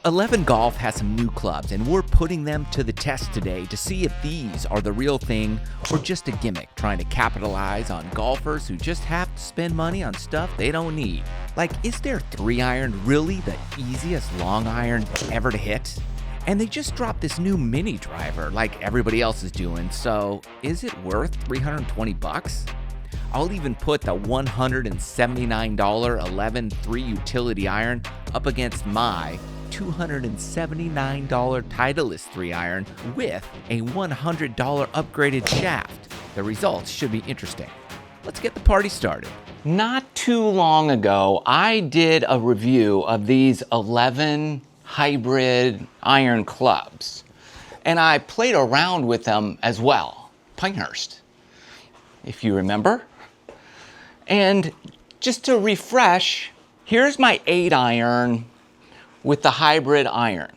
11 Golf has some new clubs, and we're putting them to the test today to see if these are the real thing or just a gimmick trying to capitalize on golfers who just have to spend money on stuff they don't need. Like, is their 3-iron really the easiest long iron ever to hit? And they just dropped this new mini driver like everybody else is doing, so is it worth 320 bucks? I'll even put the $179 11 3 utility iron up against my $279 Titleist 3-iron with a $100 upgraded shaft. The results should be interesting. Let's get the party started. Not too long ago, I did a review of these 11 hybrid iron clubs, and I played around with them as well. Pinehurst, if you remember. And just to refresh, here's my 8-iron with the hybrid iron.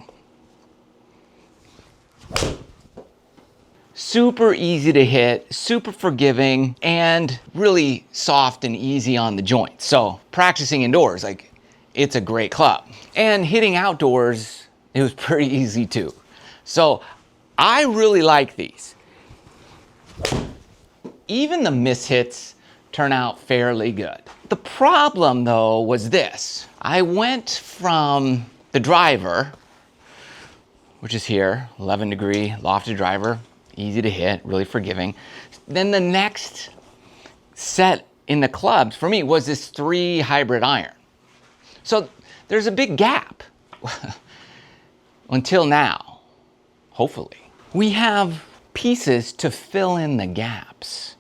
Super easy to hit, super forgiving, and really soft and easy on the joints. So practicing indoors, like, it's a great club. And hitting outdoors, it was pretty easy too. So I really like these. Even the mishits turn out fairly good. The problem though was this. I went from the driver, which is here, 11 degree lofted driver, easy to hit, really forgiving. Then the next set in the clubs for me was this 3 hybrid iron. So there's a big gap until now, hopefully. We have pieces to fill in the gaps.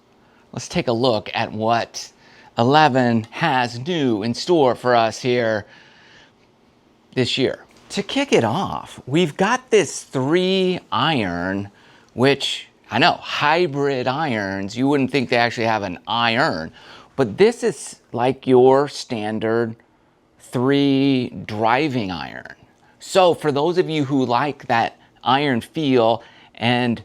Let's take a look at what 11 has new in store for us here this year. To kick it off, we've got this 3-iron, which I know, hybrid irons, you wouldn't think they actually have an iron, but this is like your standard 3 driving iron. So for those of you who like that iron feel, and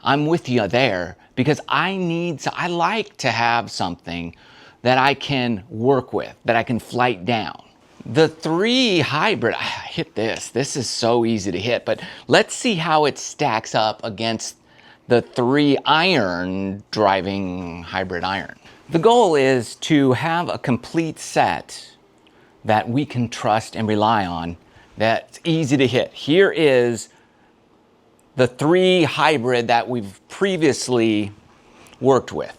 I'm with you there, because I like to have something that I can work with, that I can flight down. The 3 hybrid, I hit this. This is so easy to hit, but let's see how it stacks up against the 3-iron driving hybrid iron. The goal is to have a complete set that we can trust and rely on, that's easy to hit. Here is the 3 hybrid that we've previously worked with.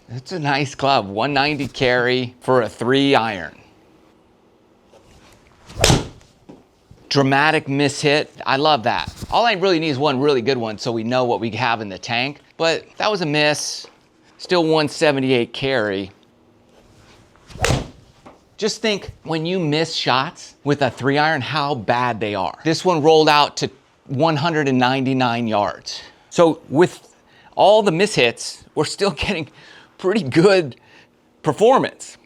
It's a nice club, 190 carry for a 3-iron. Dramatic mishit, I love that. All I really need is one really good one so we know what we have in the tank, but that was a miss. Still 178 carry. Just think when you miss shots with a 3-iron, how bad they are. This one rolled out to 199 yards. So with all the mishits, we're still getting pretty good performance.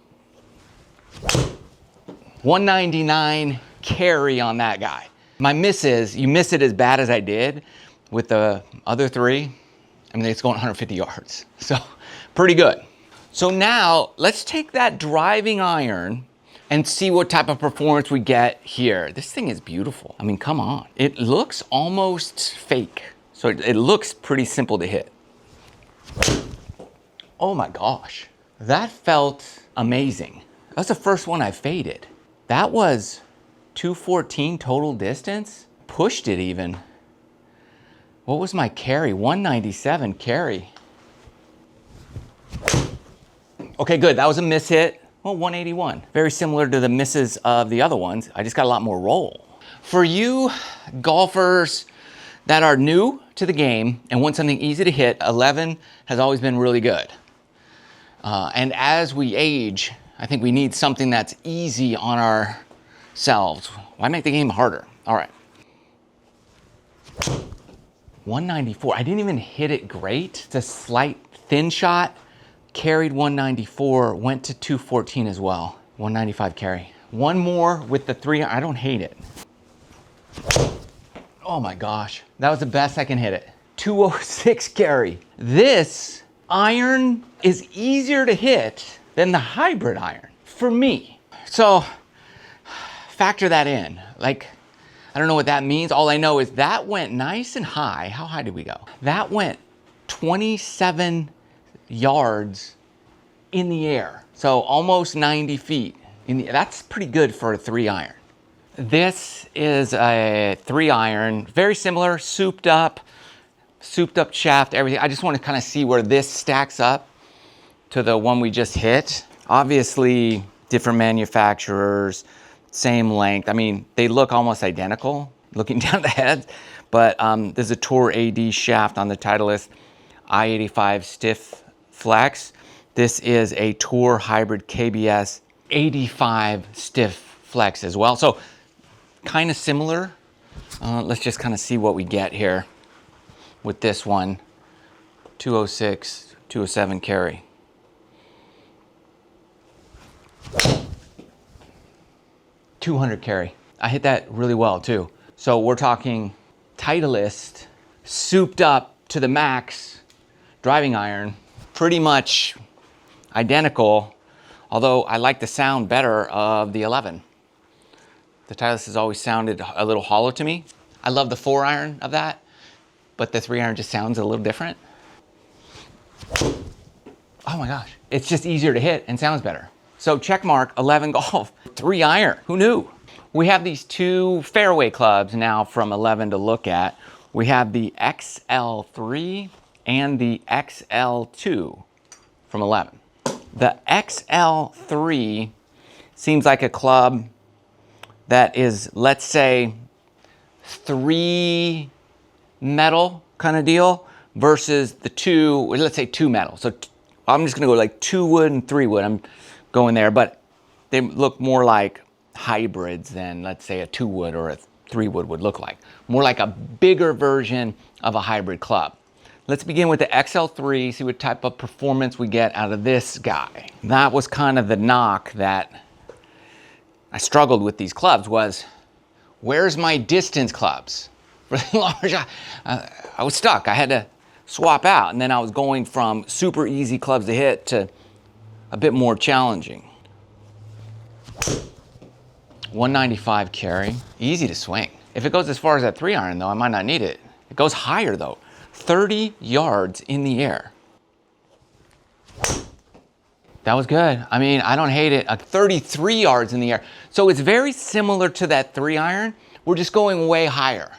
199 carry on that guy. My miss is, you miss it as bad as I did with the other 3. I mean, it's going 150 yards. So pretty good. So now let's take that driving iron and see what type of performance we get here. This thing is beautiful. I mean, come on. It looks almost fake. So it looks pretty simple to hit. Oh my gosh, that felt amazing. That's the first one I faded. That was 214 total distance. Pushed it even. What was my carry? 197 carry. Okay, good. That was a miss hit. Well, 181. Very similar to the misses of the other ones. I just got a lot more roll. For you golfers that are new to the game and want something easy to hit, 11 has always been really good. And as we age, I think we need something that's easy on ourselves. Why make the game harder? All right. 194. I didn't even hit it great. It's a slight thin shot. Carried 194, went to 214 as well. 195 carry. One more with the 3, I don't hate it. Oh my gosh, that was the best I can hit it. 206 carry. This iron is easier to hit than the hybrid iron for me. So factor that in. Like, I don't know what that means. All I know is that went nice and high. How high did we go? That went 27 yards in the air. So almost 90 feet. That's pretty good for a 3-iron. This is a 3-iron, very similar, souped up shaft, everything. I just want to kind of see where this stacks up to the one we just hit. Obviously, different manufacturers, same length. I mean, they look almost identical looking down the head, but there's a Tour AD shaft on the Titleist I-85 stiff flex. This is a Tour hybrid KBS 85 stiff flex as well. So kind of similar. Let's just kind of see what we get here with this one. 206, 207 carry. $200 carry. I hit that really well too. So we're talking Titleist, souped up to the max driving iron, pretty much identical, although I like the sound better of the 11. The Titleist has always sounded a little hollow to me. I love the 4-iron of that, but the 3-iron just sounds a little different. Oh my gosh, it's just easier to hit and sounds better. So check mark 11 golf, 3-iron, who knew? We have these 2 fairway clubs now from 11 to look at. We have the XL3 and the XL2 from 11. The XL3 seems like a club that is, let's say, 3 metal kind of deal versus the 2, let's say 2 metal. So I'm just gonna go like 2 wood and 3 wood. I'm going there, but they look more like hybrids than, let's say, a 2 wood or a 3 wood would look like. More like a bigger version of a hybrid club. Let's begin with the XL3, see what type of performance we get out of this guy. That was kind of the knock that I struggled with these clubs was, where's my distance clubs? For the large, I was stuck. I had to swap out, and then I was going from super easy clubs to hit to a bit more challenging. 195 carry, easy to swing. If it goes as far as that 3-iron though, I might not need it. It goes higher though, 30 yards in the air. That was good. I mean, I don't hate it. 33 yards in the air. So it's very similar to that 3-iron. We're just going way higher.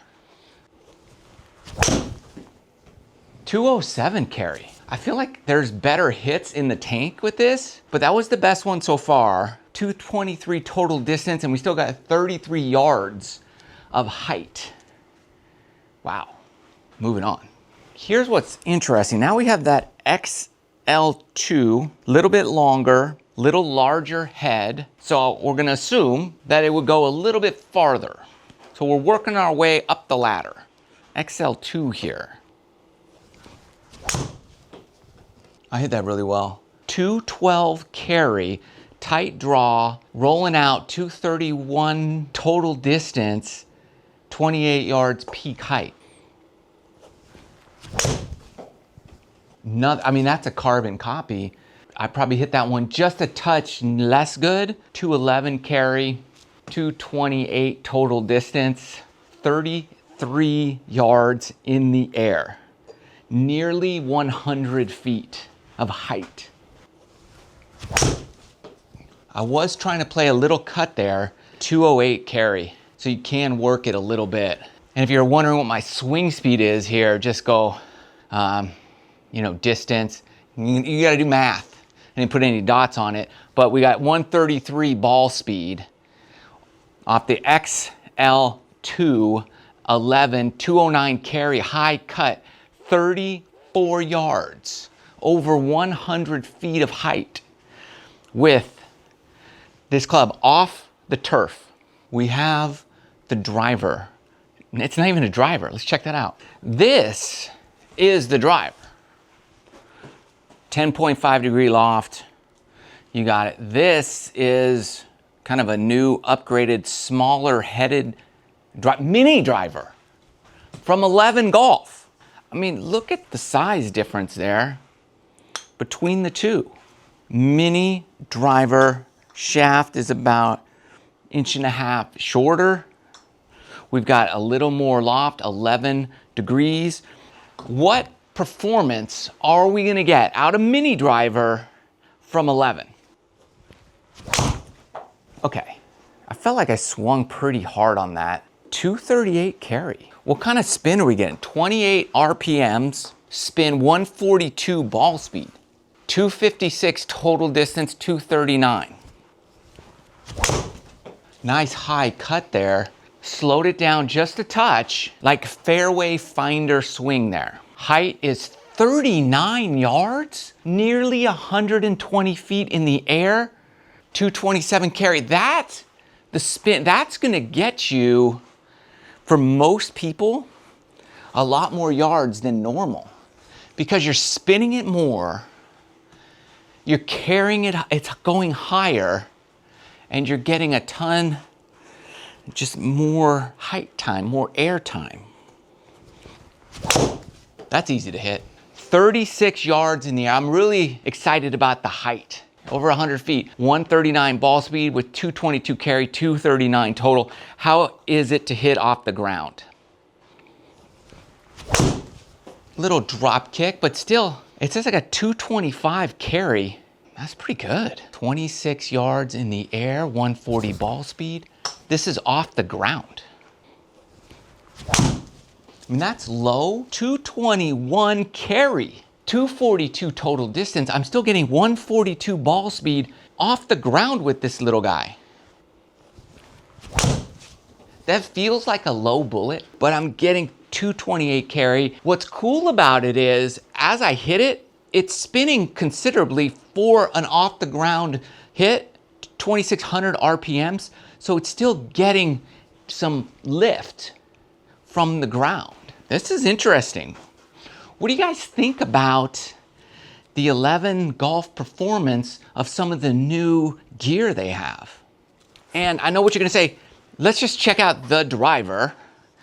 207 carry. I feel like there's better hits in the tank with this, but that was the best one so far. 223 total distance, and we still got 33 yards of height. Wow. Moving on. Here's what's interesting. Now we have that XL2, little bit longer, little larger head. So we're gonna assume that it would go a little bit farther. So we're working our way up the ladder. XL2 here. I hit that really well. 212 carry, tight draw, rolling out 231 total distance, 28 yards peak height. I mean, that's a carbon copy. I probably hit that one just a touch less good. 211 carry, 228 total distance, 33 yards in the air. Nearly 100 feet of height. I was trying to play a little cut there, 208 carry, so you can work it a little bit. And if you're wondering what my swing speed is here, just go, you know, distance. You gotta do math. I didn't put any dots on it, but we got 133 ball speed off the XL2 11, 209 carry, high cut, 34 yards, over 100 feet of height with this club off the turf. We have the driver. It's not even a driver. Let's check that out. This is the driver. 10.5 degree loft. You got it. This is kind of a new upgraded, smaller headed mini driver from 11 Golf. I mean, look at the size difference there between the two. Mini driver, shaft is about 1.5 inch and a half shorter. We've got a little more loft, 11 degrees. What performance are we gonna get out of mini driver from 11? Okay, I felt like I swung pretty hard on that. 238 carry. What kind of spin are we getting? 28 RPMs, spin 142 ball speed, 256 total distance, 239. Nice high cut there. Slowed it down just a touch, like fairway finder swing there. Height is 39 yards, nearly 120 feet in the air, 227 carry. The spin, that's gonna get you, for most people, a lot more yards than normal because you're spinning it more, you're carrying it, it's going higher, and you're getting a ton, just more height time, more air time. That's easy to hit. 36 yards in the air. I'm really excited about the height. Over 100 feet, 139 ball speed with 222 carry, 239 total. How is it to hit off the ground? Little drop kick, but still, it says like a 225 carry. That's pretty good. 26 yards in the air, 140 ball speed. This is off the ground. I mean, that's low. 221 carry, 242 total distance. I'm still getting 142 ball speed off the ground with this little guy. That feels like a low bullet, but I'm getting 228 carry. What's cool about it is, as I hit it, it's spinning considerably for an off the ground hit, 2,600 RPMs. So it's still getting some lift from the ground. This is interesting. What do you guys think about the 11 golf performance of some of the new gear they have? And I know what you're gonna say, let's just check out the driver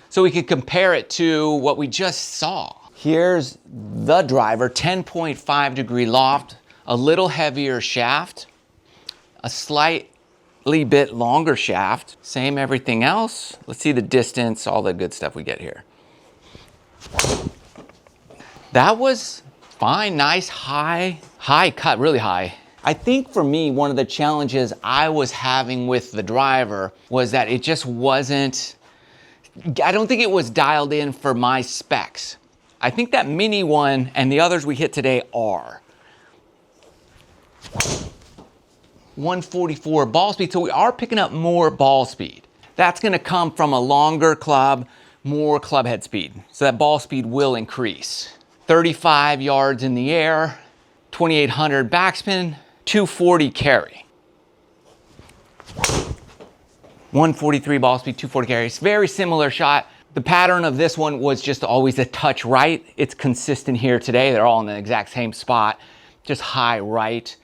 so we can compare it to what we just saw. Here's the driver, 10.5 degree loft, a little heavier shaft, a slightly bit longer shaft, same everything else. Let's see the distance, all the good stuff we get here. That was fine, nice high cut, really high. I think for me, one of the challenges I was having with the driver was that it just wasn't, I don't think it was dialed in for my specs. I think that mini one and the others we hit today are. 144 ball speed, so we are picking up more ball speed. That's gonna come from a longer club, more club head speed. So that ball speed will increase. 35 yards in the air, 2,800 backspin, 240 carry. 143 ball speed, 240 carry. It's very similar shot. The pattern of this one was just always a touch right. It's consistent here today. They're all in the exact same spot, just high right,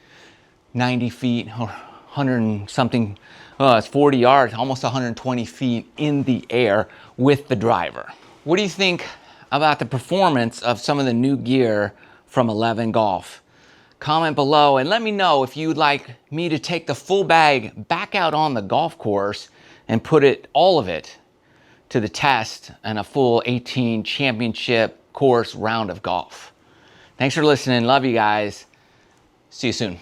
90 feet or 100 and something, it's 40 yards, almost 120 feet in the air with the driver. What do you think about the performance of some of the new gear from 11 Golf? Comment below and let me know if you'd like me to take the full bag back out on the golf course and put it, all of it, to the test and a full 18 championship course round of golf. Thanks for listening. Love you guys. See you soon.